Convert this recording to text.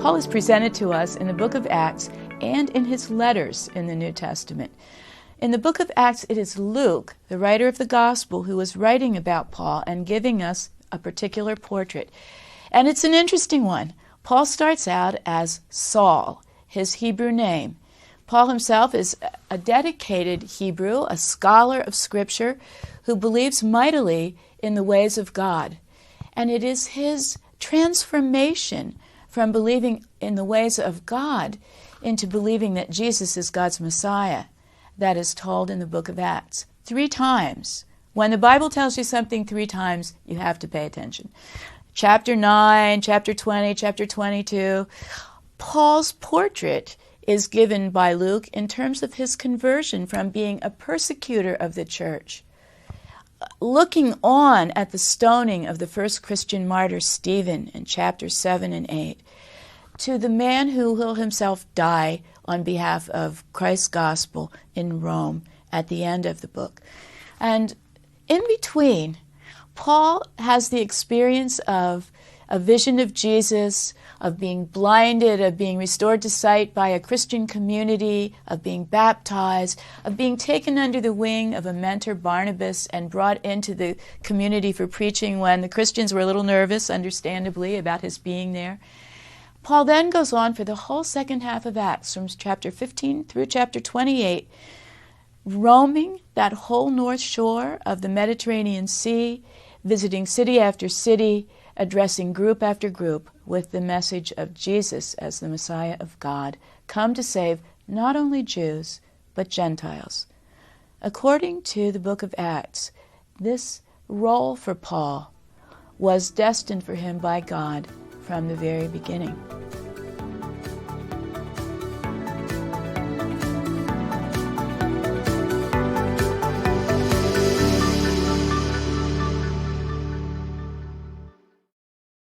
Paul is presented to us in the book of Acts and in his letters in the New Testament. In the book of Acts, it is Luke, the writer of the gospel, who is writing about Paul and giving us a particular portrait. And it's an interesting one. Paul starts out as Saul, his Hebrew name. Paul himself is a dedicated Hebrew, a scholar of Scripture, who believes mightily in the ways of God. And it is his transformation from believing in the ways of God into believing that Jesus is God's Messiah that is told in the book of Acts. 3 times. When the Bible tells you something 3 times, you have to pay attention. Chapter 9, chapter 20, chapter 22. Paul's portrait is given by Luke in terms of his conversion from being a persecutor of the church, looking on at the stoning of the first Christian martyr Stephen in chapters 7 and 8, to the man who will himself die on behalf of Christ's gospel in Rome at the end of the book. And in between, Paul has the experience of a vision of Jesus, of being blinded, of being restored to sight by a Christian community, of being baptized, of being taken under the wing of a mentor, Barnabas, and brought into the community for preaching when the Christians were a little nervous, understandably, about his being there. Paul then goes on for the whole second half of Acts, from chapter 15 through chapter 28, roaming that whole north shore of the Mediterranean Sea, visiting city after city, addressing group after group with the message of Jesus as the Messiah of God, come to save not only Jews, but Gentiles. According to the book of Acts, this role for Paul was destined for him by God from the very beginning.